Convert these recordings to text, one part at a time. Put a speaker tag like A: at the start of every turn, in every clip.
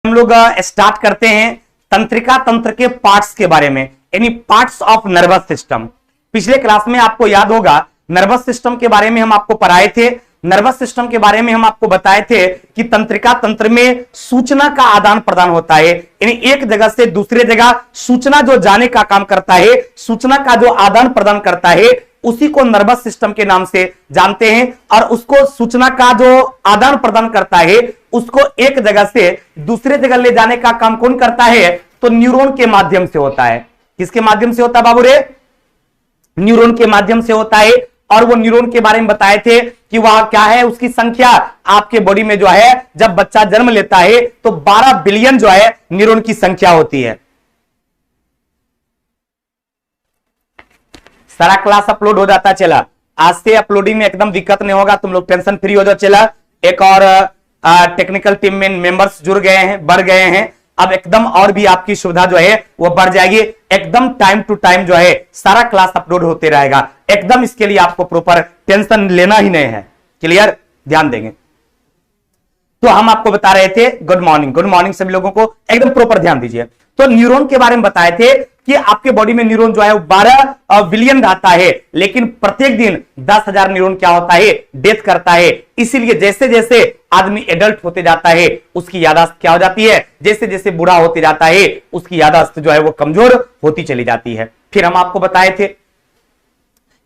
A: हम लोग स्टार्ट करते हैं तंत्रिका तंत्र के पार्ट्स के बारे में, यानी पार्ट्स ऑफ नर्वस सिस्टम। पिछले क्लास में आपको याद होगा नर्वस सिस्टम के बारे में हम आपको पढ़ाए थे। नर्वस सिस्टम के बारे में हम आपको बताए थे कि तंत्रिका तंत्र में सूचना का आदान प्रदान होता है, यानी एक जगह से दूसरे जगह सूचना जो जाने का काम करता है, सूचना का जो आदान प्रदान करता है, उसी को नर्वस सिस्टम के नाम से जानते हैं। और उसको सूचना का जो आदान प्रदान करता है उसको एक जगह से दूसरे जगह ले जाने का काम कौन करता है? तो न्यूरॉन के माध्यम से होता है। किसके माध्यम से होता है बाबू रे? न्यूरॉन के माध्यम से होता है। और वो न्यूरॉन के बारे में बताए थे कि वह क्या है, उसकी संख्या आपके बॉडी में जो है जब बच्चा जन्म लेता है तो 12 बिलियन जो है न्यूरॉन की संख्या होती है। सारा क्लास अपलोड हो जाता चला, आज से अपलोडिंग में एकदम दिक्कत नहीं होगा, तुम लोग टेंशन फ्री हो जाओ। चला एक और टेक्निकल टीम में मेंबर्स जुड़ गए हैं, बढ़ गए हैं, अब एकदम और भी आपकी सुविधा जो है वो बढ़ जाएगी। एकदम टाइम टू टाइम जो है सारा क्लास अपलोड होते रहेगा, एकदम इसके लिए आपको प्रॉपर टेंशन लेना ही नहीं है। क्लियर? ध्यान देंगे। तो हम आपको बता रहे थे गुड मॉर्निंग, गुड मॉर्निंग सभी लोगों को, एकदम प्रॉपर ध्यान दीजिए। तो न्यूरॉन के बारे में बताए थे कि आपके बॉडी में न्यूरॉन जो है 12 बिलियन रहता है, लेकिन प्रत्येक दिन 10,000 न्यूरॉन क्या होता है? डेथ करता है। इसीलिए जैसे जैसे आदमी एडल्ट होते जाता है उसकी याददाश्त क्या हो जाती है? जैसे जैसे बूढ़ा होते जाता है उसकी याददाश्त जो है वो कमजोर होती चली जाती है। फिर हम आपको बताए थे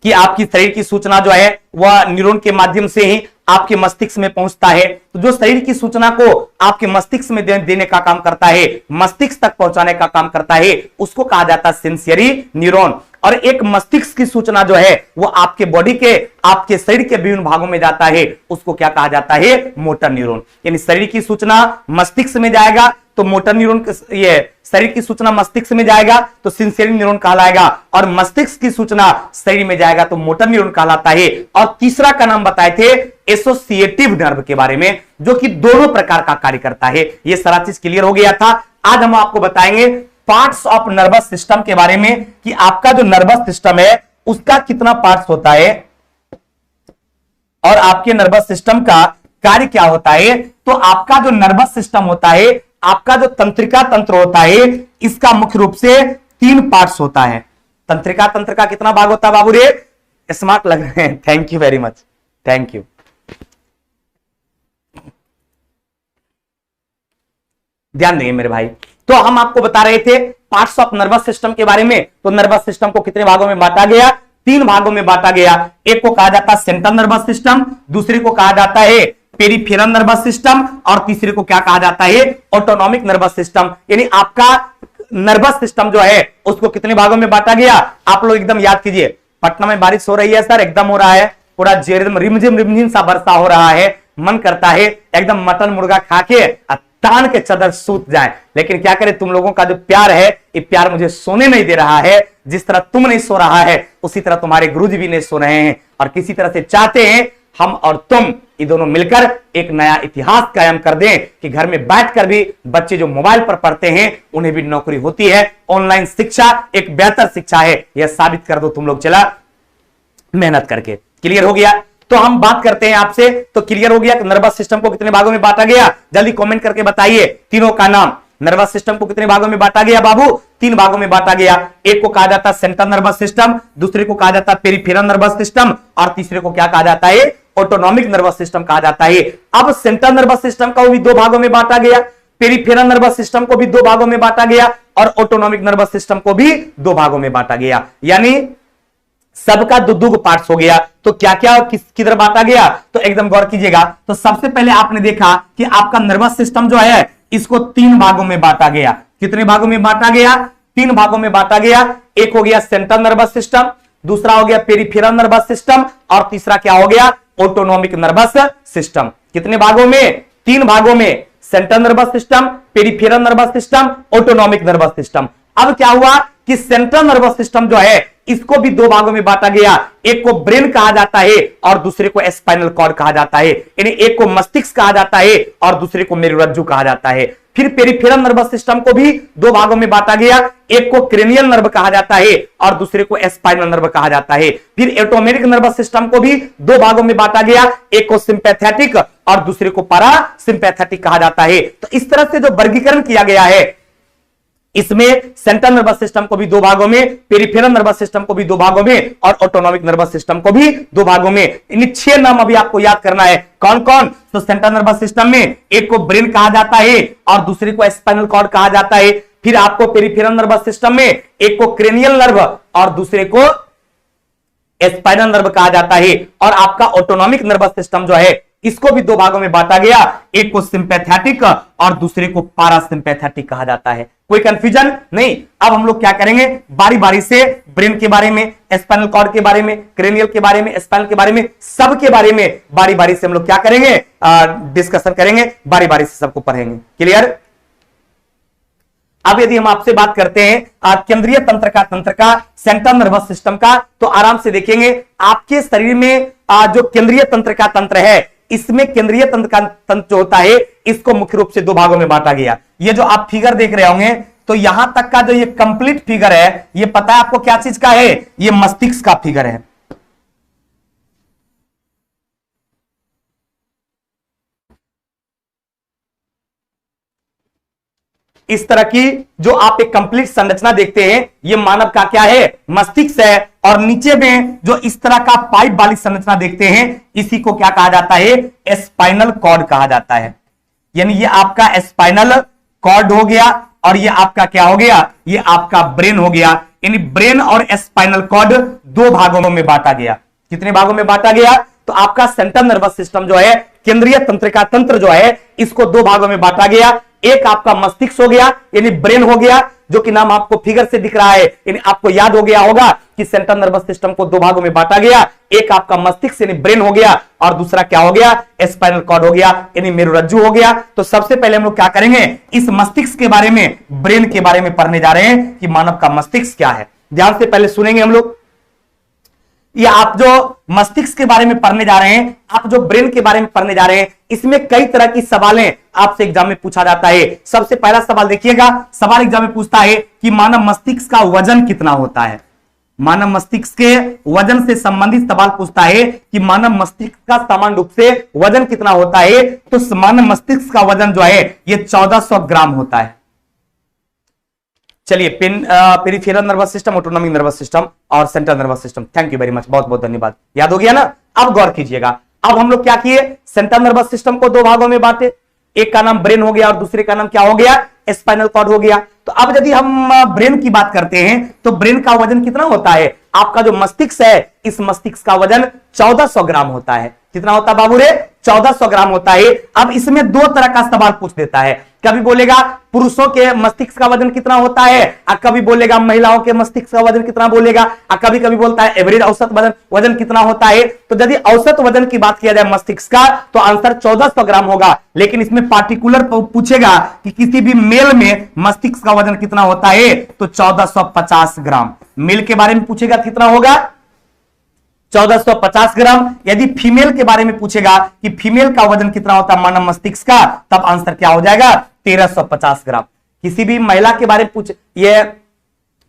A: कि आपकी शरीर की सूचना जो है वह न्यूरॉन के माध्यम से ही आपके मस्तिष्क में पहुंचता है। तो जो शरीर की सूचना को आपके मस्तिष्क में देने का काम करता है, मस्तिष्क तक पहुंचाने का काम करता है, उसको कहा जाता है सेंसरी न्यूरॉन। और एक मस्तिष्क की सूचना जो है वो आपके बॉडी के, आपके शरीर के विभिन्न भागों में जाता है, उसको क्या कहा जाता है? Motor neuron. यानी शरीर की सूचना मस्तिष्क में जाएगा तो मोटर न्यूरॉन, ये शरीर की सूचना मस्तिष्क में जाएगा तो सेंसरी न्यूरॉन कहलाएगा, और मस्तिष्क की सूचना शरीर में जाएगा तो मोटर न्यूरॉन कहलाता है। और तीसरा का नाम बताए थे एसोसिएटिव नर्व के बारे में, जो कि दोनों प्रकार का कार्य करता है। ये सारा चीज क्लियर हो गया था। आज हम आपको बताएंगे पार्ट्स ऑफ नर्वस सिस्टम के बारे में कि आपका जो नर्वस सिस्टम है उसका कितना पार्ट्स होता है और आपके नर्वस सिस्टम का कार्य क्या होता है। तो आपका जो नर्वस सिस्टम होता है, आपका जो तंत्रिका तंत्र होता है, इसका मुख्य रूप से 3 पार्ट्स होता है। तंत्रिका तंत्र का कितना भाग होता है बाबू रे? स्मार्ट लग रहे हैं, thank you very much, thank you. ध्यान देंगे मेरे भाई। तो हम आपको बता रहे थे पार्ट्स ऑफ नर्वस सिस्टम के बारे में। तो नर्वस सिस्टम को कितने भागों में बांटा गया? 3 भागों में बांटा गया। एक को कहा जाता है सेंट्रल नर्वस सिस्टम, दूसरे को कहा जाता है पेरिफेरल नर्वस सिस्टम, और तीसरे को क्या कहा जाता है? Autonomic nervous system. यानी आपका नर्वस सिस्टम जो है उसको कितने भागों में बांटा गया? आप लोग एकदम याद कीजिए। पटना में बारिश हो रही है सर, एकदम हो रहा है, पूरा रिमझिम रिमझिम सा वर्षा हो रहा है। मन करता है एकदम मटन मुर्गा खा के तान के चादर सूत जाए, लेकिन क्या करें, तुम लोगों का जो प्यार है ये प्यार मुझे सोने नहीं दे रहा है। जिस तरह तुम नहीं सो रहा है उसी तरह तुम्हारे गुरुजी भी नहीं सो रहे हैं, और किसी तरह से चाहते हैं हम और तुम ये दोनों मिलकर एक नया इतिहास कायम कर दें कि घर में बैठकर भी बच्चे जो मोबाइल पर पढ़ते हैं उन्हें भी नौकरी होती है। ऑनलाइन शिक्षा एक बेहतर शिक्षा है, यह साबित कर दो तुम लोग चला मेहनत करके। क्लियर हो गया? तो हम बात करते हैं आपसे। तो क्लियर हो गया कि नर्वस सिस्टम को कितने भागों में बांटा गया? जल्दी कमेंट करके बताइए तीनों का नाम। नर्वस सिस्टम को कितने भागों में बांटा गया बाबू? 3 भागों में बांटा गया। एक को कहा जाता है सेंट्रल नर्वस सिस्टम, दूसरे को कहा जाता है पेरिफेरल नर्वस सिस्टम, और तीसरे को क्या कहा जाता है? ऑटोनॉमिक नर्वस सिस्टम कहा जाता है। अब सेंट्रल नर्वस सिस्टम को भी 2 भागों में बांटा गया, पेरिफेरल नर्वस सिस्टम को भी 2 भागों में बांटा गया, और ऑटोनॉमिक नर्वस सिस्टम को भी 2 भागों में बांटा गया। यानी सबका 2 पार्ट्स हो गया। तो क्या क्या किधर बांटा गया? तो एकदम गौर कीजिएगा। तो सबसे पहले आपने देखा कि आपका नर्वस सिस्टम जो है इसको 3 भागों में बांटा गया। कितने भागों में बांटा गया? 3 भागों में बांटा गया। एक हो गया सेंट्रल नर्वस सिस्टम, दूसरा हो गया पेरिफेरल नर्वस सिस्टम, और तीसरा क्या हो गया? Autonomic nervous system. कितने भागों में? 3 भागों में। Central nervous system, peripheral nervous system, autonomic nervous system. अब क्या हुआ कि सेंट्रल नर्वस सिस्टम जो है इसको भी 2 भागों में बांटा गया। एक को ब्रेन कहा जाता है और दूसरे को स्पाइनल कॉर्ड कहा जाता है। यानी एक को मस्तिष्क कहा जाता है और दूसरे को मेरुरज्जु कहा जाता है। फिर पेरिफेरल नर्वस सिस्टम को भी दो भागों में बांटा गया, एक को क्रेनियल नर्व कहा जाता है और दूसरे को स्पाइनल नर्व कहा जाता है। फिर ऑटोमेटिक नर्वस सिस्टम को भी दो भागों में बांटा गया, एक को सिंपैथेटिक और दूसरे को पैरासिम्पैथेटिक कहा जाता है। तो इस तरह से जो वर्गीकरण किया गया है, इसमें सेंट्रल नर्वस सिस्टम को भी दो भागों में, पेरिफेरल नर्वस सिस्टम को भी दो भागों में और ऑटोनॉमिक नर्वस सिस्टम को भी दो भागों में। इन 6 नाम अभी आपको याद करना है। कौन कौन? तो सेंट्रल नर्वस सिस्टम में एक को ब्रेन कहा जाता है और दूसरे को स्पाइनल कॉर्ड कहा जाता है। फिर आपको पेरिफेरल नर्वस सिस्टम में एक को क्रेनियल नर्व और दूसरे को स्पाइनल नर्व कहा जाता है। और आपका ऑटोनॉमिक नर्वस सिस्टम जो है, इसको भी दो भागों में बांटा गया, एक को सिंपैथेटिक और दूसरे को पैरासिम्पैथेटिक कहा जाता है। कोई कंफ्यूजन नहीं। अब हम लोग क्या करेंगे, बारी बारी से ब्रेन के बारे में, स्पाइनल कॉर्ड के बारे में, क्रेनियल के बारे में, स्पाइनल के बारे में, सब के बारे में बारी बारी से हम लोग क्या करेंगे, डिस्कशन करेंगे, बारी बारी से सबको पढ़ेंगे। क्लियर? अब यदि हम आपसे बात करते हैं केंद्रीय तंत्र का सेंट्रल नर्वस सिस्टम का, तो आराम से देखेंगे आपके शरीर में जो केंद्रीय तंत्र का तंत्र है, इसमें केंद्रीय तंत्र का तंत्र जो होता है, इसको मुख्य रूप से दो भागों में बांटा गया। ये जो आप फिगर देख रहे होंगे, तो यहां तक का जो ये कंप्लीट फिगर है, ये पता है आपको क्या चीज का है? ये मस्तिष्क का फिगर है। इस तरह की जो आप एक कंप्लीट संरचना देखते हैं, ये मानव का क्या है? मस्तिष्क है। और नीचे में जो इस तरह का पाइप वाली संरचना देखते हैं, इसी को क्या कहा जाता है? स्पाइनल कॉर्ड कहा जाता है। यानी ये आपका स्पाइनल कॉर्ड हो गया और ये आपका क्या हो गया? ये आपका ब्रेन हो गया। यानी ब्रेन और स्पाइनल कॉर्ड दो भागों में बांटा गया। कितने भागों में बांटा गया? तो आपका सेंट्रल नर्वस सिस्टम जो है, केंद्रीय तंत्र का तंत्र जो है, इसको दो भागों में बांटा गया। एक आपका मस्तिष्क हो गया, यानी ब्रेन हो गया, जो कि नाम आपको फिगर से दिख रहा है। यानी आपको याद हो गया होगा कि सेंट्रल नर्वस सिस्टम को दो भागों में बांटा गया। एक आपका मस्तिष्क यानी ब्रेन हो गया और दूसरा क्या हो गया? स्पाइनल कॉर्ड हो गया, यानी मेरुरज्जु हो गया। तो सबसे पहले हम लोग क्या करेंगे, इस मस्तिष्क के बारे में, ब्रेन के बारे में पढ़ने जा रहे हैं कि मानव का मस्तिष्क क्या है। ध्यान से पहले सुनेंगे हम लोग। ये आप जो मस्तिष्क के बारे में पढ़ने जा रहे हैं, आप जो ब्रेन के बारे में पढ़ने जा रहे हैं, इसमें कई तरह की सवालें आपसे एग्जाम में पूछा जाता है। सबसे पहला सवाल देखिएगा, सवाल एग्जाम में पूछता है कि मानव मस्तिष्क का वजन कितना होता है। मानव मस्तिष्क के वजन से संबंधित सवाल पूछता है कि मानव मस्तिष्क का सामान्य रूप से वजन कितना होता है। तो मानव मस्तिष्क का वजन जो है, ये 1400 ग्राम होता है। चलिए, peripheral nervous system, autonomic nervous system और central nervous system. Thank you very much, बहुत बहुत धन्यवाद। याद हो गया ना? अब गौर कीजिएगा। अब हम लोग क्या किए, सेंट्रल नर्वस सिस्टम को दो भागों में बांटे। एक का नाम ब्रेन हो गया और दूसरे का नाम क्या हो गया? स्पाइनल कॉर्ड हो गया। तो अब यदि हम ब्रेन की बात करते हैं, तो ब्रेन का वजन कितना होता है? आपका जो मस्तिष्क है, इस मस्तिष्क का वजन 1400 ग्राम होता है। कितना होता है बाबू रे? 1400 ग्राम होता है। अब इसमें दो तरह का सवाल पूछ देता है। कभी बोलेगा पुरुषों के मस्तिष्क का वजन कितना होता है, और कभी बोलेगा महिलाओं के मस्तिष्क का वजन कितना बोलेगा, और कभी कभी बोलता है एवरेज औसत वजन कितना होता है। तो यदि औसत वजन की बात किया जाए मस्तिष्क का, तो आंसर 1400 ग्राम होगा। लेकिन इसमें पार्टिकुलर पूछेगा कि किसी भी मेल में मस्तिष्क का वजन कितना होता है, तो 1450 ग्राम। मेल के बारे में पूछेगा कितना होगा? 1450 ग्राम। यदि फीमेल के बारे में पूछेगा कि फीमेल का वजन कितना होता है मानव मस्तिष्क का, तब आंसर क्या हो जाएगा? 1350 ग्राम। किसी भी महिला के बारे में पूछ, ये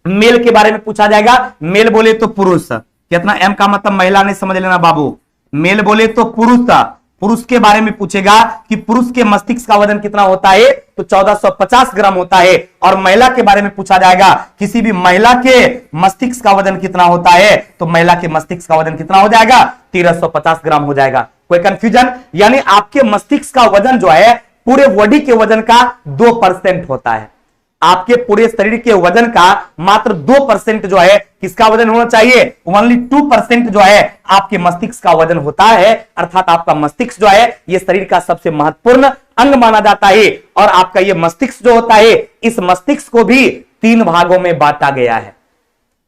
A: मेल के बारे में पूछा जाएगा। मेल बोले तो पुरुष, कितना एम का मतलब महिला ने समझ लेना बाबू। मेल बोले तो पुरुष था, पुरुष के बारे में पूछेगा कि पुरुष के मस्तिष्क का वजन कितना होता है, तो 1450 ग्राम होता है। और महिला के बारे में पूछा जाएगा, किसी भी महिला के मस्तिष्क का वजन कितना होता है, तो महिला के मस्तिष्क का वजन कितना हो जाएगा? 1350 ग्राम हो जाएगा। कोई कंफ्यूजन? यानी आपके मस्तिष्क का वजन जो है, पूरे बॉडी के वजन का 2% होता है। आपके पूरे शरीर के वजन का मात्र 2% जो है, किसका वजन होना चाहिए? ओनली 2% जो है आपके मस्तिष्क का वजन होता है। अर्थात आपका मस्तिष्क जो है, यह शरीर का सबसे महत्वपूर्ण अंग माना जाता है। और आपका यह मस्तिष्क जो होता है, इस मस्तिष्क को भी 3 भागों में बांटा गया है।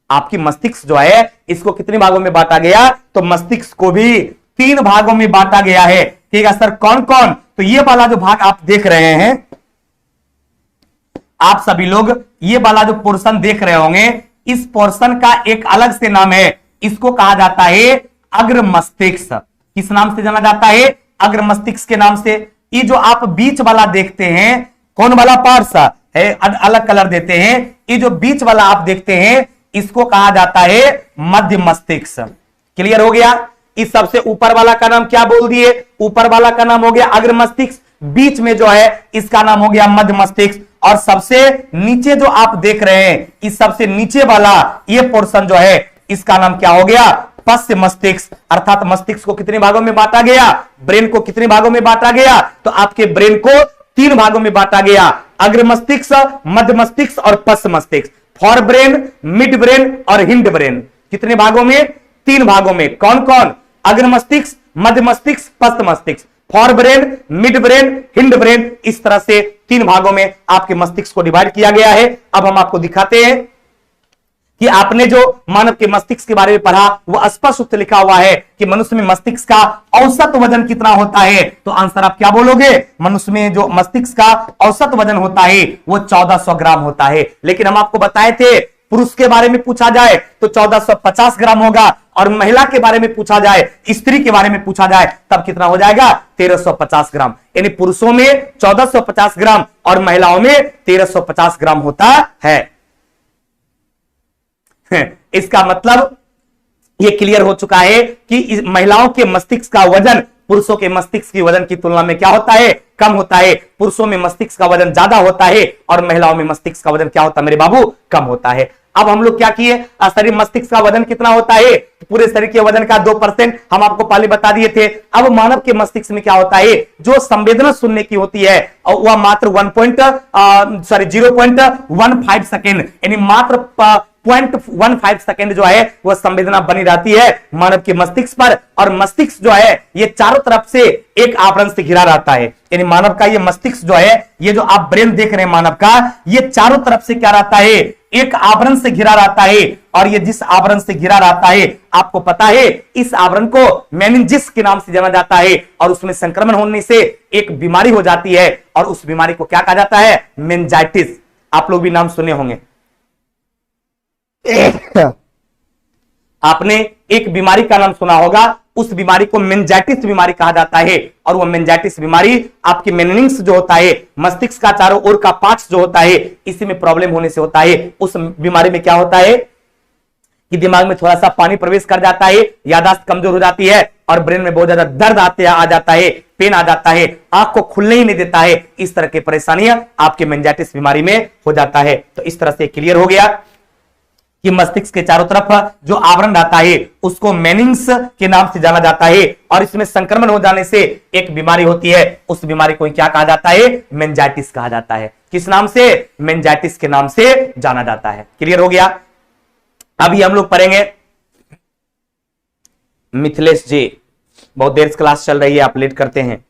A: आपकी मस्तिष्क जो है, इसको कितने भागों में बांटा गया? तो मस्तिष्क को भी 3 भागों में बांटा गया है। ठीक है सर, कौन कौन? तो ये वाला जो भाग आप देख रहे हैं, आप सभी लोग ये वाला जो पोर्शन देख रहे होंगे, इस पोर्शन का एक अलग से नाम है। इसको कहा जाता है अग्र मस्तिष्क। किस नाम से जाना जाता है? अग्र मस्तिष्क के नाम से। ये जो आप बीच वाला देखते हैं, कौन वाला पार्ट्स है, अलग कलर देते हैं। ये जो बीच वाला आप देखते हैं इसको कहा जाता है मध्य मस्तिष्क। क्लियर हो गया। इस सबसे ऊपर वाला का नाम क्या बोल दिए, ऊपर वाला का नाम हो गया अग्र मस्तिष्क, बीच में जो है इसका नाम हो गया मध्य मस्तिष्क, और सबसे नीचे जो आप देख रहे हैं इस सबसे नीचे वाला ये पोर्शन जो है इसका नाम क्या हो गया, पश्च मस्तिष्क। अर्थात मस्तिष्क को कितने भागों में बांटा गया, ब्रेन को कितने भागों में बांटा गया, तो आपके ब्रेन को 3 भागों में बांटा गया, अग्र मस्तिष्क, मध्य मस्तिष्क और पश्च मस्तिष्क। फॉर ब्रेन, मिड ब्रेन और हिंड ब्रेन। कितने भागों में, 3 भागों में। कौन कौन, अग्र मस्तिष्क, मध्य मस्तिष्क, पश्च मस्तिष्क। For brain, mid brain, hind brain, इस तरह से 3 भागों में आपके मस्तिष्क को डिवाइड किया गया है। अब हम आपको दिखाते हैं कि आपने जो मानव के मस्तिष्क के बारे में पढ़ा वो स्पष्ट रूप से लिखा हुआ है कि मनुष्य में मस्तिष्क का औसत वजन कितना होता है, तो आंसर आप क्या बोलोगे, मनुष्य में जो मस्तिष्क का औसत वजन होता है वो 1400 ग्राम होता है। लेकिन हम आपको बताए थे पुरुष के बारे में पूछा जाए तो 1450 ग्राम होगा, और महिला के बारे में पूछा जाए, स्त्री के बारे में पूछा जाए तब कितना हो जाएगा, 1350 ग्राम। यानी पुरुषों में 1450 ग्राम और महिलाओं में 1350 ग्राम होता है। इसका मतलब यह क्लियर हो चुका है कि महिलाओं के मस्तिष्क का वजन पुरुषों के मस्तिष्क के वजन की तुलना में क्या होता है, कम होता है। पुरुषों में मस्तिष्क का वजन ज्यादा होता है और महिलाओं में मस्तिष्क का वजन क्या होता है मेरे बाबू, कम होता है। अब हम लोग क्या किए, शरीर मस्तिष्क का वजन कितना होता है, पूरे शरीर के वजन का 2% हम आपको पहले बता दिए थे। अब मानव के मस्तिष्क में क्या होता है, जो संवेदना सुनने की होती है और वह मात्र 0.15 सेकेंड, यानी मात्र 0.15 सेकेंड जो है वह संवेदना बनी रहती है मानव के मस्तिष्क पर। और मस्तिष्क जो है ये चारों तरफ से एक आवरण से घिरा रहता है। यानी मानव का ये मस्तिष्क जो है, ये जो आप ब्रेन देख रहे हैं मानव का, ये चारों तरफ से क्या रहता है, एक आवरण से घिरा रहता है। और ये जिस आवरण से घिरा रहता है आपको पता है इस आवरण को मेनिंजिस के नाम से जाना जाता है, और उसमें संक्रमण होने से एक बीमारी हो जाती है और उस बीमारी को क्या कहा जाता है, मेनिंजाइटिस। आप लोग भी नाम सुने होंगे। आपने एक बीमारी का नाम सुना होगा, उस बीमारी को मेनिंजाइटिस बीमारी कहा जाता है। और वो मेनिंजाइटिस बीमारी आपके मेनिंग्स जो होता है, मस्तिष्क का चारों ओर का पार्ट्स जो होता है, इसी में प्रॉब्लम होने से होता है। उस बीमारी में क्या होता है कि दिमाग में थोड़ा सा पानी प्रवेश कर जाता है, याददाश्त कमजोर हो जाती है और ब्रेन में बहुत ज्यादा दर्द आ जाता है, पेन आ जाता है, आंख को खुलने ही नहीं देता है। इस तरह की परेशानियां आपके मेनिंजाइटिस बीमारी में हो जाता है। तो इस तरह से क्लियर हो गया कि मस्तिष्क के चारों तरफ जो आवरण रहता है उसको मेनिंग्स के नाम से जाना जाता है, और इसमें संक्रमण हो जाने से एक बीमारी होती है, उस बीमारी को क्या कहा जाता है, मेनिंजाइटिस कहा जाता है। किस नाम से, मेनिंजाइटिस के नाम से जाना जाता है। क्लियर हो गया। अभी हम लोग पढ़ेंगे मिथिलेश जी, बहुत देर से क्लास चल रही है, आप लेट करते हैं।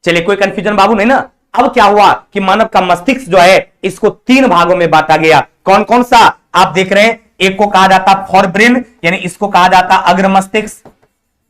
A: चलिए, कोई कंफ्यूजन बाबू नहीं ना। अब क्या हुआ कि मानव का मस्तिष्क जो है इसको 3 भागों में बांटा गया। कौन कौन सा आप देख रहे हैं, एक को कहा जाता फॉर ब्रेन, यानी इसको कहा जाता अग्र मस्तिष्क,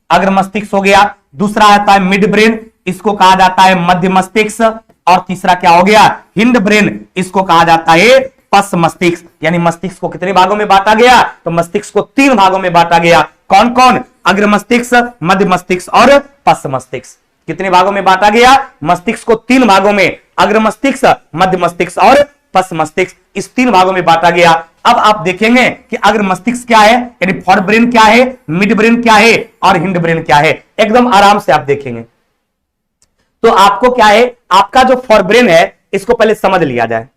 A: अग्र मस्तिष्क हो गया। दूसरा आता है मिड ब्रेन, इसको कहा जाता है मध्य मस्तिष्क। और तीसरा क्या हो गया, हिंड ब्रेन, इसको कहा जाता है पश्च मस्तिष्क। यानी मस्तिष्क को कितने भागों में बांटा गया, तो मस्तिष्क को 3 भागों में बांटा गया। कौन कौन, अग्र मस्तिष्क, मध्य मस्तिष्क और पश्च मस्तिष्क। कितने भागों में बांटा गया, मस्तिष्क को 3 भागों में, अग्र मस्तिष्क, मध्य मस्तिष्क और पश्च मस्तिष्क, इस 3 भागों में बांटा गया। अब आप देखेंगे कि अग्र मस्तिष्क क्या है, यानी फॉर ब्रेन क्या है, मिड ब्रेन क्या है और हिंड ब्रेन क्या है, एकदम आराम से आप देखेंगे। तो आपको क्या है, आपका जो फॉर ब्रेन है इसको पहले समझ लिया जाए।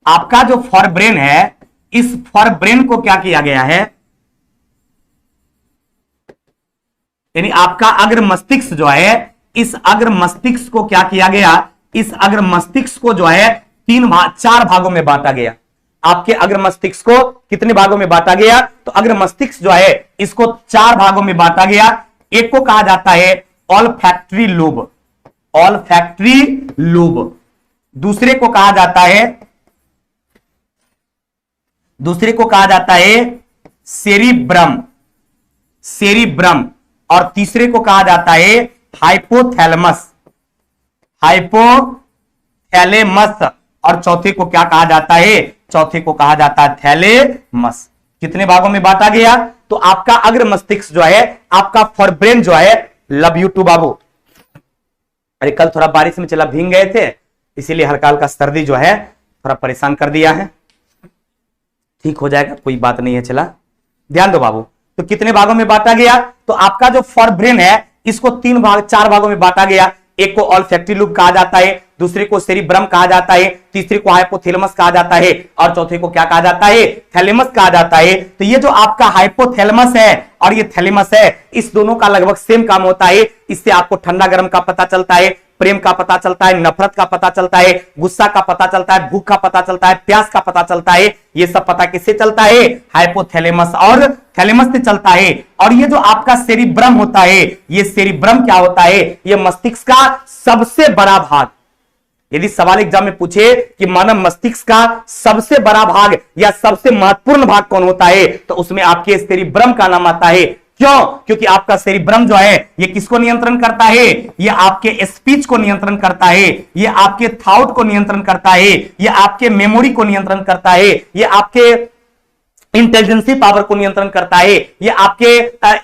A: आपका जो फॉर ब्रेन है, इस फॉर ब्रेन को क्या किया गया है, यानी आपका अग्र मस्तिष्क जो है, इस अग्र मस्तिष्क को क्या किया गया, इस अग्र मस्तिष्क को जो है 4 भागों में बांटा गया। आपके अग्र मस्तिष्क को कितने भागों में बांटा गया, तो अग्र मस्तिष्क जो है इसको 4 भागों में बांटा गया। एक को कहा जाता है ऑल्फैक्टरी लोब, ऑल्फैक्टरी लोब। दूसरे को कहा जाता है सेरिब्रम, सेरिब्रम। और तीसरे को कहा जाता है हाइपोथैलेमस, हाइपोथैलेमस। और चौथे को क्या कहा जाता है, चौथे को कहा जाता है थैलेमस। कितने भागों में बांटा गया? तो आपका अग्र मस्तिष्क जो है, आपका फोरब्रेन जो है, लव यू टू बाबू। अरे कल थोड़ा बारिश में चला भीग गए थे, इसीलिए हल्का हल्का सर्दी जो है थोड़ा परेशान कर दिया है। ठीक हो जाएगा, कोई बात नहीं है। चला ध्यान दो बाबू। तो कितने भागों में बांटा गया? तो आपका जो फोरब्रेन है इसको चार भागों में बांटा गया। एक को ऑल्फैक्टरी लूब कहा जाता है, दूसरे को सेरिब्रम कहा जाता है, तीसरे को हाइपोथैलेमस कहा जाता है और चौथे को क्या कहा जाता है? थैलेमस कहा जाता है। तो ये जो आपका हाइपोथैलेमस है और ये थैलेमस है, इस दोनों का लगभग सेम काम होता है। इससे आपको ठंडा गर्म का पता चलता है, प्रेम का पता चलता है, नफरत का पता चलता है, गुस्सा का पता चलता है, भूख का पता चलता है, प्यास का पता चलता है। ये सब पता किससे चलता है? हाइपोथैलेमस और थैलेमस से चलता है। और ये जो आपका सेरिब्रम होता है, ये सेरिब्रम क्या होता है? ये मस्तिष्क का सबसे बड़ा भाग। यदि सवाल एग्जाम में पूछे कि मानव मस्तिष्क का सबसे बड़ा भाग या सबसे महत्वपूर्ण भाग कौन होता है, तो उसमें आपके सेरिब्रम का नाम आता है। क्यों? क्योंकि आपका सेरिब्रम जो है ये किसको नियंत्रण करता है? ये आपके स्पीच को नियंत्रण करता है, ये आपके थॉट को नियंत्रण करता है, ये आपके मेमोरी को नियंत्रण करता है, ये आपके इंटेलिजेंसी पावर को नियंत्रण करता है, ये आपके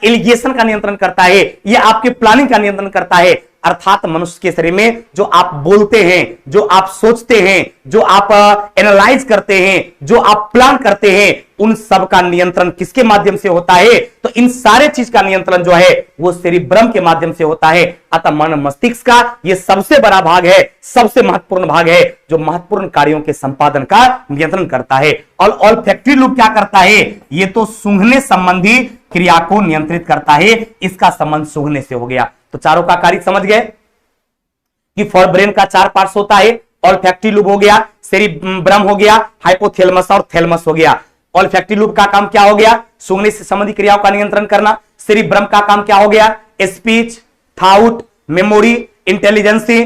A: एलिगेशन का नियंत्रण करता है, ये आपके प्लानिंग का नियंत्रण करता है। अर्थात मनुष्य के शरीर में जो आप बोलते हैं, जो आप सोचते हैं, जो आप एनालाइज करते हैं, जो आप प्लान करते हैं, उन सब का नियंत्रण किसके माध्यम से होता है? तो इन सारे चीज का नियंत्रण जो है वो सेरिब्रम के माध्यम से होता है। अतः मानव मस्तिष्क का ये सबसे बड़ा भाग है, सबसे महत्वपूर्ण भाग है, जो महत्वपूर्ण कार्यों के संपादन का नियंत्रण करता है। और ऑल्फैक्टरी लूब क्या करता है? ये तो सूंघने संबंधी क्रिया को नियंत्रित करता है। इसका संबंध सूंघने से हो गया। तो चारों का कार्य समझ गए कि फोरब्रेन का 4 पार्ट्स होता है। ऑल्फैक्टरी लूब हो गया, सेरिब्रम हो गया, हाइपोथैलेमस और थैलेमस हो गया। ऑल्फैक्टरी लूब का काम क्या हो गया? सूंघने से संबंधित क्रियाओं का नियंत्रण करना। सेरिब्रम का काम क्या हो गया? Speech, thought, memory, intelligency,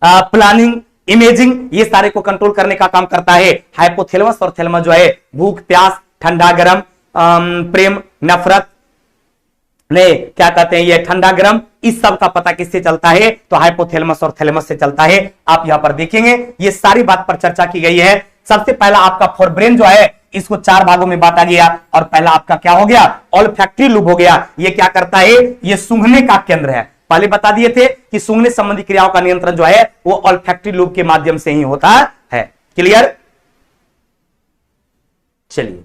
A: planning, imaging, ये सारे को कंट्रोल करने का काम करता है। हाइपोथैलेमस और थैलेमस जो है भूख, प्यास, ठंडा गर्म, प्रेम, नफरत, नहीं क्या कहते हैं, ये ठंडा गर्म, इस सब का पता किससे चलता है? तो हाइपोथैलेमस और थैलेमस से चलता है। आप यहां पर देखेंगे ये सारी बात पर चर्चा की गई है। सबसे पहला आपका फोरब्रेन जो है इसको 4 भागों में बांटा गया और पहला आपका क्या हो गया? ऑल्फैक्टरी लूब हो गया। ये क्या करता है? ये सूंघने का केंद्र है। पहले बता दिए थे कि सूंघने संबंधी क्रियाओं का नियंत्रण जो है वो ऑल्फैक्टरी लूब के माध्यम से ही होता है। क्लियर? चलिए,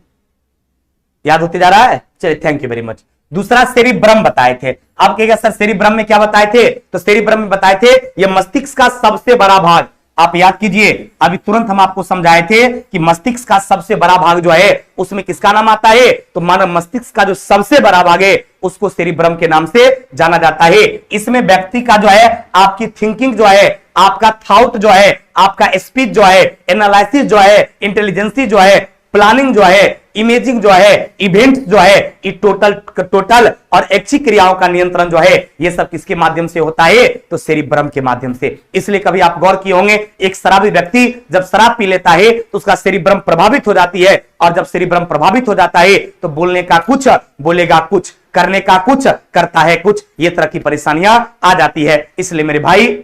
A: याद होते जा रहा है? चलिए, थैंक यू वेरी मच। दूसरा सेरिब्रम बताए थे। आप कहेगा सर सेरिब्रम में क्या बताए थे? तो सेरिब्रम में बताए थे ये मस्तिष्क का सबसे बड़ा भाग। आप याद कीजिए, अभी तुरंत हम आपको समझाए थे कि मस्तिष्क का सबसे बड़ा भाग जो है उसमें किसका नाम आता है? तो मानव मस्तिष्क का जो सबसे बड़ा भाग है उसको सेरिब्रम के नाम से जाना जाता है। इसमें व्यक्ति का जो है आपकी थिंकिंग जो है, आपका थॉट जो है, आपका स्पीच जो है, एनालिसिस जो है, इंटेलिजेंसी जो है, प्लानिंग जो है, इमेजिंग जो है, इवेंट जो है, ये टोटल और ऐच्छिक क्रियाओं का नियंत्रण जो है ये सब किसके माध्यम से होता है? तो सेरिब्रम के माध्यम से। इसलिए कभी आप गौर किए होंगे एक शराबी व्यक्ति जब शराब पी लेता है तो उसका सेरिब्रम प्रभावित हो जाती है, और जब सेरिब्रम प्रभावित हो जाता है तो बोलने का कुछ, बोलेगा कुछ, करने का कुछ, करता है कुछ, ये तरह की परेशानियां आ जाती है। इसलिए मेरे भाई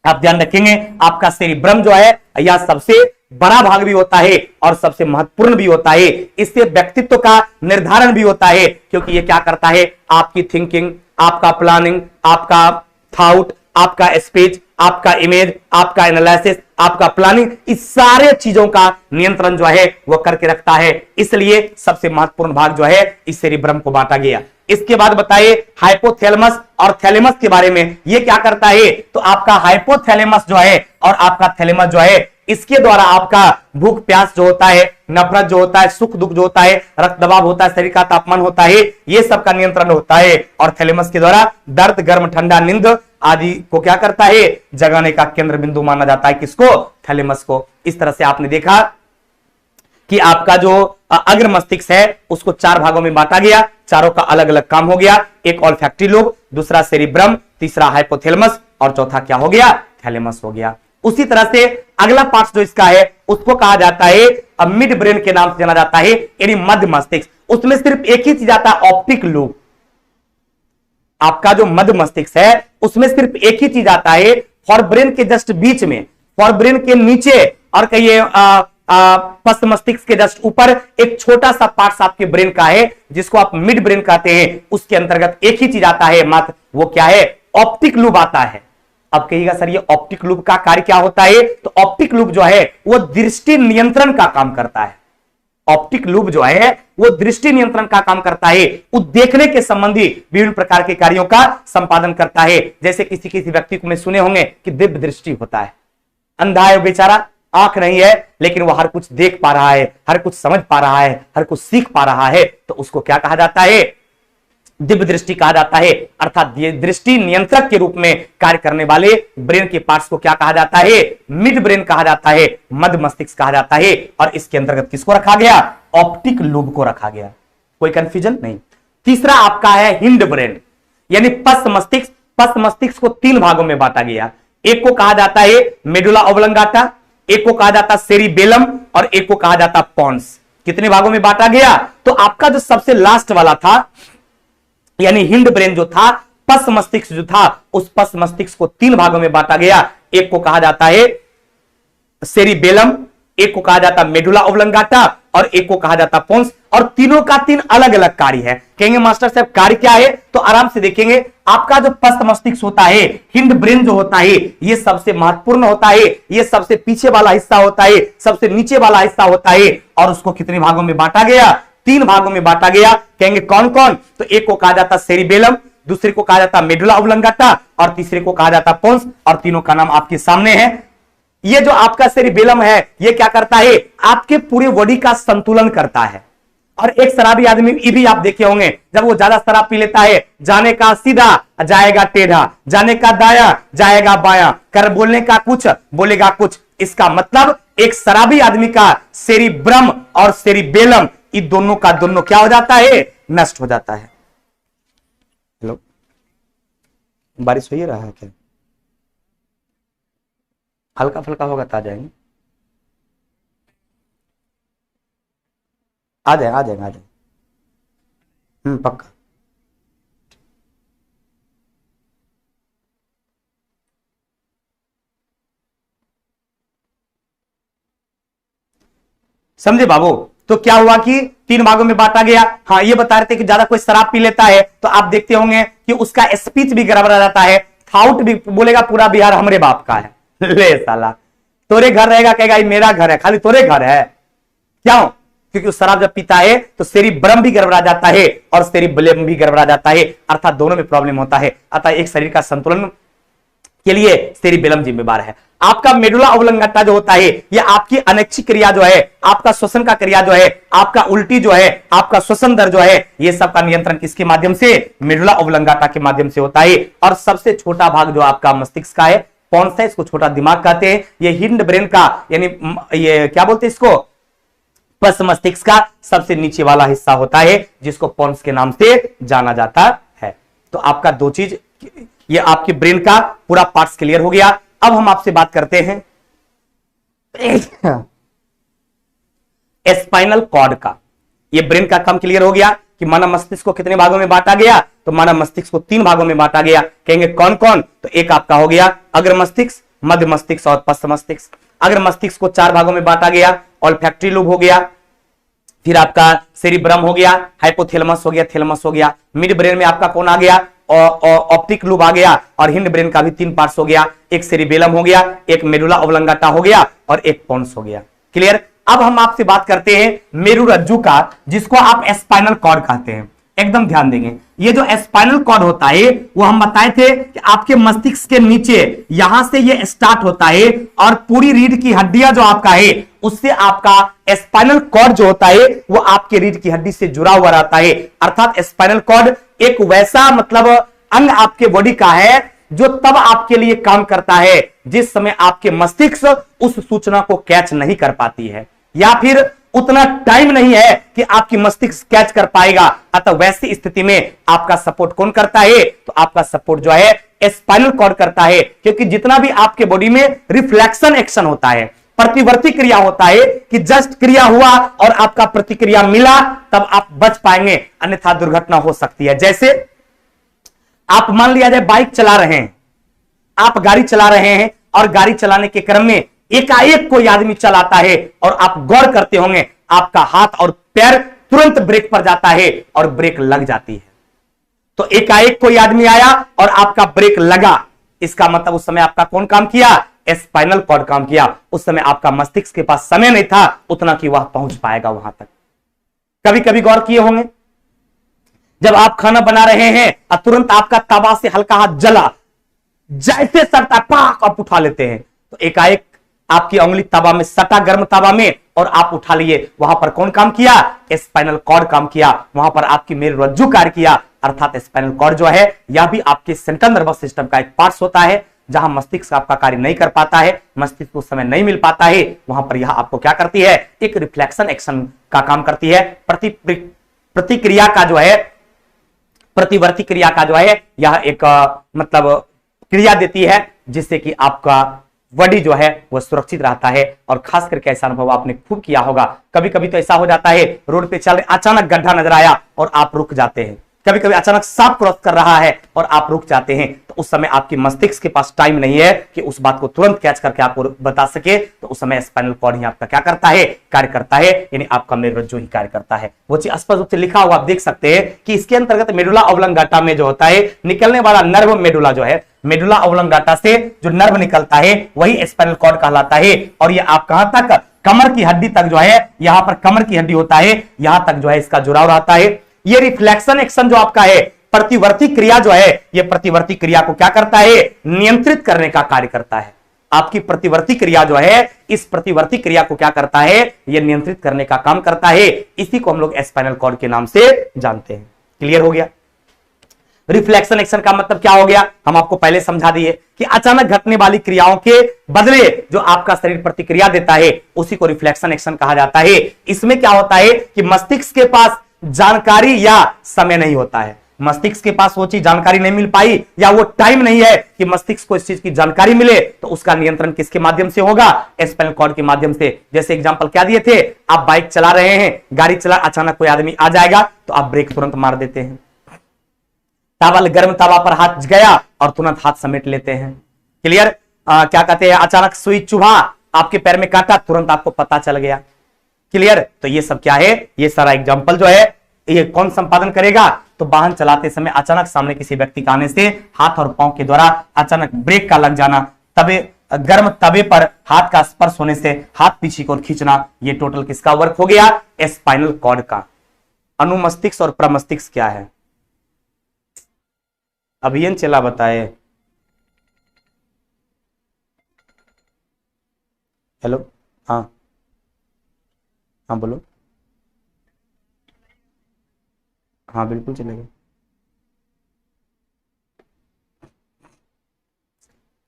A: आप ध्यान रखेंगे, आपका सेरिब्रम जो है यह सबसे बड़ा भाग भी होता है और सबसे महत्वपूर्ण भी होता है। इससे व्यक्तित्व का निर्धारण भी होता है, क्योंकि ये क्या करता है? आपकी थिंकिंग, आपका प्लानिंग, आपका थॉट, आपका स्पीच, आपका इमेज, आपका एनालिसिस, आपका प्लानिंग, इस सारे चीजों का नियंत्रण जो है वो करके रखता है। इसलिए सबसे महत्वपूर्ण भाग जो है इस सेरिब्रम को बांटा गया। इसके बाद बताइए हाइपोथैलेमस और थैलेमस के बारे में। ये क्या करता है? तो आपका हाइपोथैलेमस जो है और आपका थैलेमस जो है इसके द्वारा आपका भूख प्यास जो होता है, नफरत जो होता है, सुख दुख जो होता है, रक्त दबाव होता है, शरीर का तापमान होता है, ये सब का नियंत्रण होता है। और थैलेमस के द्वारा दर्द, गर्म, ठंडा, नींद आदि को क्या करता है? जगाने का केंद्र बिंदु माना जाता है। किसको? थैलेमस को। इस तरह से आपने देखा कि आपका जो अग्र मस्तिष्क है उसको 4 भागों में बांटा गया। चारों का अलग अलग काम हो गया। एक ऑल्फैक्टरी लोब, दूसरा सेरिब्रम, तीसरा हाइपोथैलेमस और चौथा क्या हो गया? थैलेमस हो गया। उसी तरह से अगला पार्ट जो इसका है उसको कहा जाता है मिड ब्रेन के नाम से जाना जाता है, यानी मध्य मस्तिष्क। उसमें सिर्फ एक ही चीज आता है, ऑप्टिक लोब। आपका जो मध्य मस्तिष्क है उसमें सिर्फ एक ही चीज आता है, फोरब्रेन के जस्ट बीच में, फोरब्रेन के नीचे और कहिए पश्च मस्तिष्क के जस्ट ऊपर एक छोटा सा पार्ट आपके ब्रेन का है जिसको आप मिड ब्रेन कहते हैं, उसके अंतर्गत एक ही चीज आता है मात्र, वो क्या है? ऑप्टिक लूब आता है। अब कहिएगा सर ये ऑप्टिक लूब का कार्य क्या होता है? तो ऑप्टिक लूब जो है वो दृष्टि नियंत्रण का काम करता है। ऑप्टिक लूब जो है वो दृष्टि नियंत्रण का काम करता है, वो देखने के संबंधी विभिन्न प्रकार के कार्यों का संपादन करता है। जैसे किसी किसी व्यक्ति को में सुने होंगे कि दिव्य दृष्टि होता है, अंधा है बेचारा, आंख नहीं है, लेकिन वो हर कुछ देख पा रहा है, हर कुछ समझ पा रहा है, हर कुछ सीख पा रहा है, तो उसको क्या कहा जाता है? दिव्य दृष्टि कहा जाता है। अर्थात ये दृष्टि नियंत्रक के रूप में कार्य करने वाले ब्रेन के पार्ट्स को क्या कहा जाता है? मिड ब्रेन कहा जाता है, मध्य मस्तिष्क कहा जाता है। और इसके अंतर्गत किसको रखा गया? ऑप्टिक लूब को रखा गया। कोई कंफ्यूजन नहीं। तीसरा आपका है हिंड ब्रेन, यानी पश्च मस्तिष्क। पश्च मस्तिष्क को तीन भागों में बांटा गया। एक को कहा जाता है मेडुला ऑब्लंगाटा, एक को कहा जाता सेरिबेलम और एक को कहा जाता पोन्स। कितने भागों में बांटा गया? तो आपका जो सबसे लास्ट वाला था यानी हिंड ब्रेन जो था, पश्च मस्तिष्क जो था, उस पश्च मस्तिष्क को तीन भागों में बांटा गया। एक को कहा जाता है सेरिबेलम, एक को कहा जाता मेडुला ऑब्लंगाटा और एक को कहा जाता पोन्स। और तीनों का तीन अलग अलग कार्य है। कहेंगे मास्टर साहब कार्य क्या है? तो आराम से देखेंगे। आपका जो पश्च मस्तिष्क होता है, हिंड ब्रेन जो होता है, ये सबसे महत्वपूर्ण होता है, ये सबसे पीछे वाला हिस्सा होता है, सबसे नीचे वाला हिस्सा होता है। और उसको कितने भागों में बांटा गया? तीन भागों में बांटा गया। कहेंगे कौन कौन? तो एक को कहा जाता सेरिबेलम, दूसरे को कहा जाता मेडुला ऑब्लंगाटा और तीसरे को कहा जाता पोन्स। और तीनों का नाम आपके सामने है। ये जो आपका सेरिबेलम है, ये क्या करता है? आपके पूरे बॉडी का संतुलन करता है। और एक शराबी आदमी ये भी आप देखे होंगे, जब वो ज्यादा शराब पी लेता है, जाने का सीधा जाएगा टेढ़ा, जाने का दाया जाएगा बाया, कर बोलने का कुछ बोलेगा कुछ। इसका मतलब एक शराबी आदमी का सेरिब्रम और सेरिबेलम, ये दोनों का दोनों क्या हो जाता है? नष्ट हो जाता है। हेलो, बारिश हो ही रहा है क्या? हल्का फुल्का होगा तो आ जाएंगे, आ जाए आ जाएंगे आ जाए। पक्का। समझे बाबू? तो क्या हुआ कि तीन भागों में बांटा गया। हाँ, ये बता रहे थे कि ज्यादा कोई शराब पी लेता है तो आप देखते होंगे कि उसका स्पीच भी गड़बड़ा जाता है, थाउट भी बोलेगा पूरा बिहार हमरे बाप का है। ले साला, तोरे घर रहेगा, कहेगा ये मेरा घर है, खाली तोरे घर है। क्यों? क्योंकि उस शराब जब पीता है तो सेरिब्रम भी गड़बड़ा जाता है और सेरिबेलम भी गड़बड़ा जाता है, अर्थात दोनों में प्रॉब्लम होता है। अतः एक शरीर का संतुलन के लिए सेरिबेलम जिम्मेदार है। आपका मेडुला ऑब्लंगाटा जो होता है, यह आपकी अनैच्छिक क्रिया जो है, आपका श्वसन का क्रिया जो है, आपका उल्टी जो है, आपका श्वसन दर जो है, ये सब का नियंत्रण किसके माध्यम से? मेडुला ऑब्लंगाटा के माध्यम से होता है। और सबसे छोटा भाग जो आपका मस्तिष्क का है, पोन्स है, इसको छोटा दिमाग कहते हैं। ये हिंड ब्रेन का यानी ये क्या बोलते हैं इसको? पश्च मस्तिष्क का सबसे नीचे वाला हिस्सा होता है, जिसको पोन्स के नाम से जाना जाता है। तो आपका दो चीज, ये आपके ब्रेन का पूरा पार्ट्स क्लियर हो गया। अब हम आपसे बात करते हैं स्पाइनल कॉर्ड का। ये ब्रेन का काम क्लियर हो गया कि मानव मस्तिष्क को कितने भागों में बांटा गया? तो मानव मस्तिष्क को तीन भागों में बांटा गया। कहेंगे कौन कौन? तो एक आपका हो गया अग्र मस्तिष्क, मध्य मस्तिष्क और पश्च मस्तिष्क। अग्र मस्तिष्क को चार भागों में बांटा गया। ऑल्फैक्टरी लूब हो गया, फिर आपका सेरिब्रम हो गया, हाइपोथैलेमस हो गया, थैलेमस हो गया। मिड ब्रेन में आपका कौन आ गया? ऑप्टिक लूब आ गया। और हिंड ब्रेन का भी तीन पार्ट्स हो गया, एक सेरिबेलम हो गया, एक मेडुला ऑब्लंगाटा हो गया और एक पोन्स हो गया। क्लियर? अब हम आपसे बात करते हैं मेरुरज्जु का, जिसको आप स्पाइनल कॉर्ड कहते हैं। एकदम ध्यान देंगे, ये जो स्पाइनल कॉर्ड होता है वो हम बताए थे कि आपके मस्तिष्क के नीचे यहां से ये स्टार्ट होता है और पूरी रीढ़ की हड्डियां जो आपका है उससे आपका स्पाइनल कॉर्ड जो होता है वो आपके रीढ़ की हड्डी से जुड़ा हुआ रहता है। अर्थात स्पाइनल कॉर्ड एक वैसा मतलब अंग आपके बॉडी का है जो तब आपके लिए काम करता है जिस समय आपके मस्तिष्क उस सूचना को कैच नहीं कर पाती है, या फिर उतना टाइम नहीं है कि आपकी मस्तिष्क कैच कर पाएगा। अतः वैसी स्थिति में आपका सपोर्ट कौन करता है? तो आपका सपोर्ट जो है स्पाइनल कॉर्ड करता है, क्योंकि जितना भी आपके बॉडी में रिफ्लेक्शन एक्शन होता है, प्रतिवर्ती क्रिया होता है कि जस्ट क्रिया हुआ और आपका प्रतिक्रिया मिला तब आप बच पाएंगे, अन्यथा दुर्घटना हो सकती है। जैसे आप मान लिया जाए बाइक चला रहे हैं, आप गाड़ी चला रहे हैं और गाड़ी चलाने के क्रम में एकाएक कोई आदमी चलाता है और आप गौर करते होंगे आपका हाथ और पैर तुरंत ब्रेक पर जाता है और ब्रेक लग जाती है। तो एकाएक कोई आदमी आया और आपका ब्रेक लगा, इसका मतलब उस समय आपका कौन काम किया? स्पाइनल कॉर्ड काम किया। उस समय आपका मस्तिष्क के पास समय नहीं था उतना कि वह पहुंच पाएगा वहां तक। कभी कभी गौर किए होंगे जब आप खाना बना रहे हैं और तुरंत आपका तवा से हल्का हाथ जला, जैसे सटता पाक आप उठा लेते हैं, तो एकाएक आपकी उंगली तवा में सटा, गर्म तवा में, और आप उठा लिए। वहां पर कौन काम किया? स्पाइनल कॉर्ड काम किया। वहां पर आपकी मेरुरज्जु कार्य किया। अर्थात स्पाइनल कॉर्ड जो है यह भी आपके सेंट्रल नर्वस सिस्टम का एक पार्ट होता है। जहां मस्तिष्क आपका कार्य नहीं कर पाता है, मस्तिष्क उस समय नहीं मिल पाता है, वहां पर यह आपको क्या करती है? एक रिफ्लेक्शन एक्शन का काम करती है। प्रतिक्रिया का जो है, प्रतिवर्ती क्रिया का जो है यह एक मतलब क्रिया देती है, जिससे कि आपका बॉडी जो है वह सुरक्षित रहता है। और खास करके ऐसा अनुभव आपने खूब किया होगा। कभी कभी तो ऐसा हो जाता है रोड पे चल रहे, अचानक गड्ढा नजर आया और आप रुक जाते हैं। कभी कभी अचानक सांप क्रॉस कर रहा है और आप रुक जाते हैं। तो उस समय आपकी मस्तिष्क के पास टाइम नहीं है कि उस बात को तुरंत कैच करके आपको बता सके। तो उस समय स्पाइनल कॉर्ड ही आपका क्या करता है? कार्य करता है, यानी आपका मेरुरज्जु ही कार्य करता है। वो चीज स्पष्ट रूप से लिखा हुआ आप देख सकते हैं कि इसके अंतर्गत मेडुला ऑब्लंगाटा में जो होता है निकलने वाला नर्व, मेडुला जो है, मेडुला ऑब्लंगाटा से जो नर्व निकलता है वही स्पाइनल कॉर्ड कहलाता है। और ये आप कहां तक? कमर की हड्डी तक जो है, यहां पर कमर की हड्डी होता है, यहां तक जो है इसका जुड़ाव रहता है। ये रिफ्लेक्शन एक्शन जो आपका है, प्रतिवर्ती क्रिया जो है, ये प्रतिवर्ती क्रिया को क्या करता है? नियंत्रित करने का कार्य करता है। आपकी प्रतिवर्ती क्रिया जो है, इस प्रतिवर्ती क्रिया को क्या करता है? ये नियंत्रित करने का काम करता है। इसी को हम लोग स्पाइनल कॉर्ड के नाम से जानते हैं। क्लियर हो गया? रिफ्लेक्शन एक्शन का मतलब क्या हो गया? हम आपको पहले समझा दिए कि अचानक घटने वाली क्रियाओं के बदले जो आपका शरीर प्रतिक्रिया देता है उसी को रिफ्लेक्शन एक्शन कहा जाता है। इसमें क्या होता है कि मस्तिष्क के पास जानकारी या समय नहीं होता है। मस्तिष्क के पास वो चीज जानकारी नहीं मिल पाई या वो टाइम नहीं है कि मस्तिष्क को इस चीज की जानकारी मिले, तो उसका नियंत्रण किसके माध्यम से होगा? स्पाइनल कॉर्ड के माध्यम से। जैसे एग्जांपल क्या दिए थे? आप बाइक चला रहे हैं, गाड़ी चला, अचानक कोई आदमी आ जाएगा तो आप ब्रेक तुरंत मार देते हैं। तावा, गर्म तावा पर हाथ गया और तुरंत हाथ समेट लेते हैं। क्लियर? क्या कहते हैं? अचानक सुई चुभा, आपके पैर में काटा, तुरंत आपको पता चल गया। क्लियर? तो ये सब क्या है? ये सारा एग्जांपल जो है ये कौन संपादन करेगा? तो वाहन चलाते समय अचानक सामने किसी व्यक्ति के आने से हाथ और पांव के द्वारा अचानक ब्रेक का लग जाना, तवे, गर्म तवे पर हाथ का स्पर्श होने से हाथ पीछे की ओर खींचना, ये टोटल किसका वर्क हो गया? स्पाइनल कॉर्ड का। अनुमस्तिष्क और प्रमस्तिष्क क्या है? अभियन चला बताए। हेलो, हाँ हाँ बोलो। हाँ बिल्कुल चलेगा।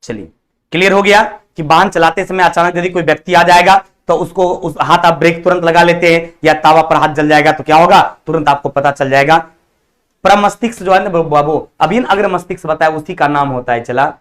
A: चलिए, क्लियर हो गया कि वाहन चलाते समय अचानक यदि कोई व्यक्ति आ जाएगा तो उसको उस हाथ आप ब्रेक तुरंत लगा लेते हैं, या तावा पर हाथ जल जाएगा तो क्या होगा? तुरंत आपको पता चल जाएगा। प्रमस्तिष्क जो है ना बाबू, अभी अग्र मस्तिष्क बताया उसी का नाम होता है। चला,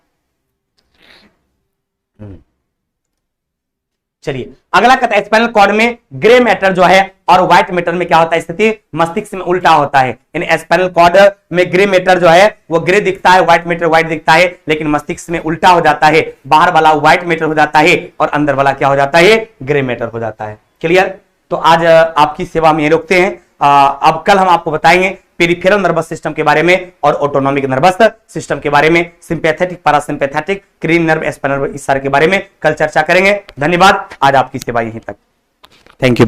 A: चलिए अगला कहता है स्पाइनल कॉर्ड में ग्रे मैटर जो है और व्हाइट मैटर में क्या होता है स्थिति? मस्तिष्क में उल्टा होता है। इन स्पाइनल कॉर्ड में ग्रे मैटर जो है वो ग्रे दिखता है, व्हाइट मैटर व्हाइट दिखता है, लेकिन मस्तिष्क में उल्टा हो जाता है। बाहर वाला व्हाइट मैटर हो जाता है और अंदर वाला क्या हो जाता है? ग्रे मैटर हो जाता है। क्लियर? तो आज आपकी सेवा में ये रोकते हैं। अब कल हम आपको बताएंगे पेरिफेरल नर्वस सिस्टम के बारे में और ऑटोनॉमिक नर्वस सिस्टम के बारे में, sympathetic, parasympathetic, cream nerve, spinal nerve, इस सारे के बारे में कल चर्चा करेंगे। धन्यवाद। आज आपकी सेवा यहीं तक। Thank you.